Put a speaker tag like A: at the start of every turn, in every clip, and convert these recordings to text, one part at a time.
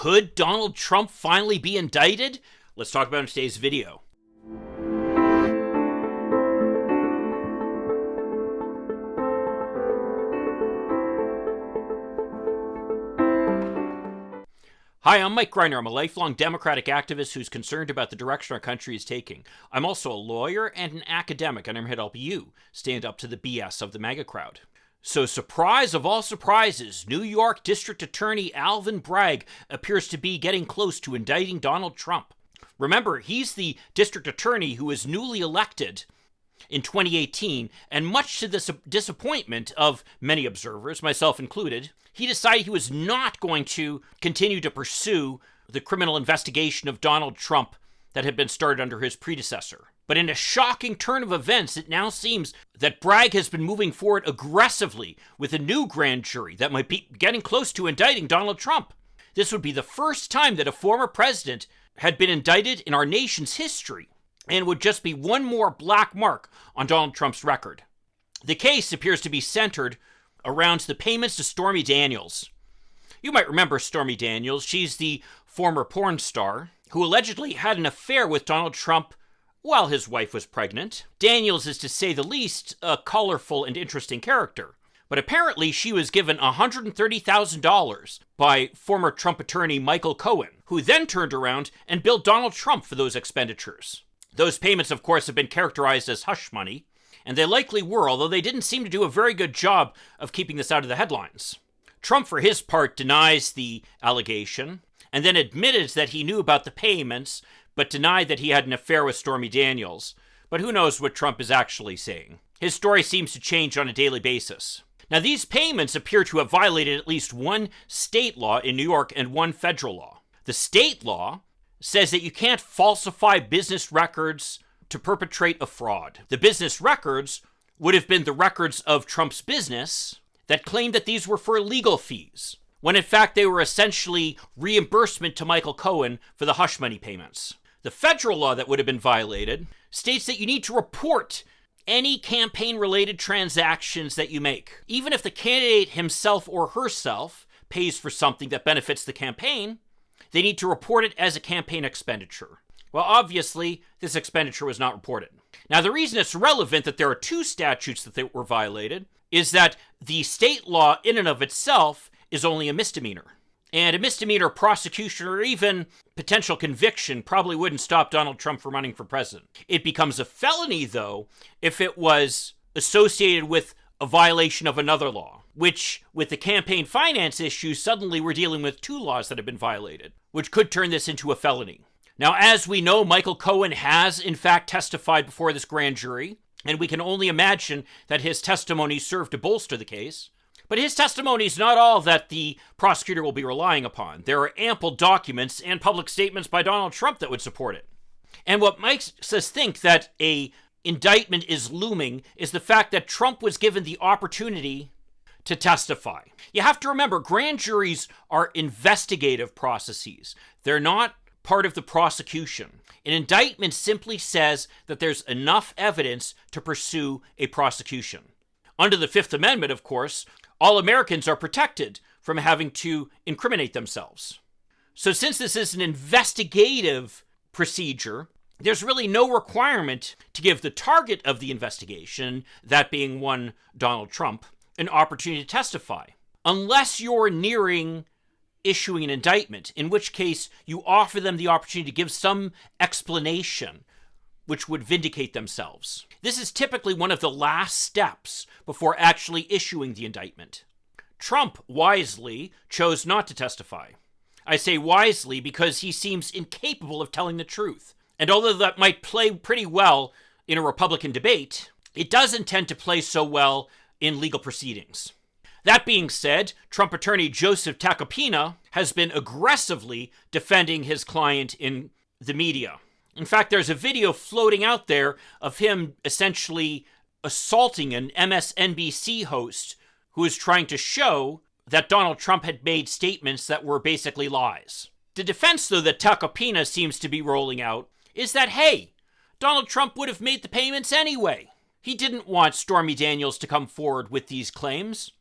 A: Could Donald Trump finally be indicted? Let's talk about it in today's video. Hi, I'm Mike Greiner. I'm a lifelong Democratic activist who's concerned about the direction our country is taking. I'm also a lawyer and an academic, and I'm here to help you stand up to the BS of the MAGA crowd. So, surprise of all surprises, New York District Attorney Alvin Bragg appears to be getting close to indicting Donald Trump. Remember, he's the district attorney who was newly elected in 2018, and much to the disappointment of many observers, myself included, he decided he was not going to continue to pursue the criminal investigation of Donald Trump that had been started under his predecessor. But in a shocking turn of events, it now seems that Bragg has been moving forward aggressively with a new grand jury that might be getting close to indicting Donald Trump. This would be the first time that a former president had been indicted in our nation's history, and would just be one more black mark on Donald Trump's record. The case appears to be centered around the payments to Stormy Daniels. You might remember Stormy Daniels. She's the former porn star who allegedly had an affair with Donald Trump while his wife was pregnant. Daniels is, to say the least, a colorful and interesting character. But apparently she was given $130,000 by former Trump attorney Michael Cohen, who then turned around and billed Donald Trump for those expenditures. Those payments, of course, have been characterized as hush money, and they likely were, although they didn't seem to do a very good job of keeping this out of the headlines. Trump, for his part, denies the allegation, and then admitted that he knew about the payments, but denied that he had an affair with Stormy Daniels. But who knows what Trump is actually saying. His story seems to change on a daily basis. Now, these payments appear to have violated at least one state law in New York and one federal law. The state law says that you can't falsify business records to perpetrate a fraud. The business records would have been the records of Trump's business that claimed that these were for legal fees, when in fact they were essentially reimbursement to Michael Cohen for the hush money payments. The federal law that would have been violated states that you need to report any campaign-related transactions that you make. Even if the candidate himself or herself pays for something that benefits the campaign, they need to report it as a campaign expenditure. Well, obviously, this expenditure was not reported. Now, the reason it's relevant that there are two statutes that were violated is that the state law in and of itself is only a misdemeanor. And a misdemeanor prosecution or even potential conviction probably wouldn't stop Donald Trump from running for president. It becomes a felony, though, if it was associated with a violation of another law, which, with the campaign finance issue, suddenly we're dealing with two laws that have been violated, which could turn this into a felony. Now, as we know, Michael Cohen has, in fact, testified before this grand jury, and we can only imagine that his testimony served to bolster the case. But his testimony is not all that the prosecutor will be relying upon. There are ample documents and public statements by Donald Trump that would support it. And what makes us think that an indictment is looming is the fact that Trump was given the opportunity to testify. You have to remember, grand juries are investigative processes. They're not part of the prosecution. An indictment simply says that there's enough evidence to pursue a prosecution. Under the Fifth Amendment, of course, all Americans are protected from having to incriminate themselves. So since this is an investigative procedure, there's really no requirement to give the target of the investigation, that being one Donald Trump, an opportunity to testify, unless you're nearing issuing an indictment, in which case you offer them the opportunity to give some explanation which would vindicate themselves. This is typically one of the last steps before actually issuing the indictment. Trump wisely chose not to testify. I say wisely because he seems incapable of telling the truth. And although that might play pretty well in a Republican debate, it doesn't tend to play so well in legal proceedings. That being said, Trump attorney Joseph Tacopina has been aggressively defending his client in the media. In fact, there's a video floating out there of him essentially assaulting an MSNBC host who is trying to show that Donald Trump had made statements that were basically lies. The defense, though, that Tacopina seems to be rolling out is that, hey, Donald Trump would have made the payments anyway. He didn't want Stormy Daniels to come forward with these claims,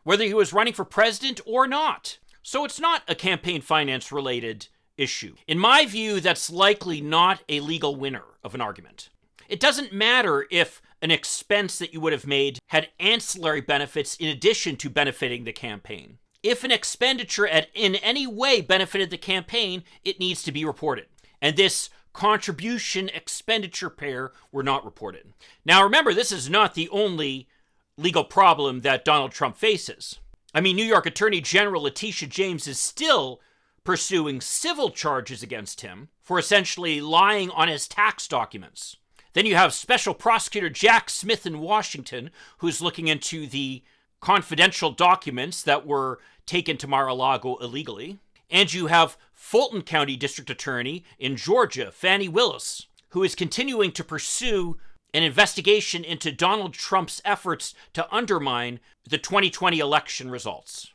A: whether he was running for president or not. So it's not a campaign finance related issue. In my view, that's likely not a legal winner of an argument. It doesn't matter if an expense that you would have made had ancillary benefits in addition to benefiting the campaign. If an expenditure in any way benefited the campaign, it needs to be reported. And this contribution expenditure pair were not reported. Now remember, this is not the only legal problem that Donald Trump faces. I mean, New York Attorney General Letitia James is still pursuing civil charges against him for essentially lying on his tax documents. Then you have Special Prosecutor Jack Smith in Washington, who's looking into the confidential documents that were taken to Mar-a-Lago illegally. And you have Fulton County District Attorney in Georgia, Fani Willis, who is continuing to pursue an investigation into Donald Trump's efforts to undermine the 2020 election results.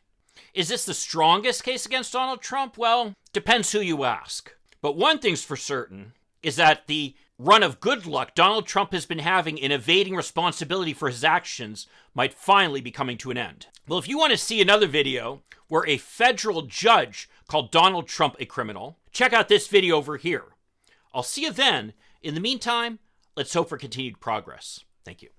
A: Is this the strongest case against Donald Trump? Well, depends who you ask. But one thing's for certain is that the run of good luck Donald Trump has been having in evading responsibility for his actions might finally be coming to an end. Well, if you want to see another video where a federal judge called Donald Trump a criminal, check out this video over here. I'll see you then. In the meantime, let's hope for continued progress. Thank you.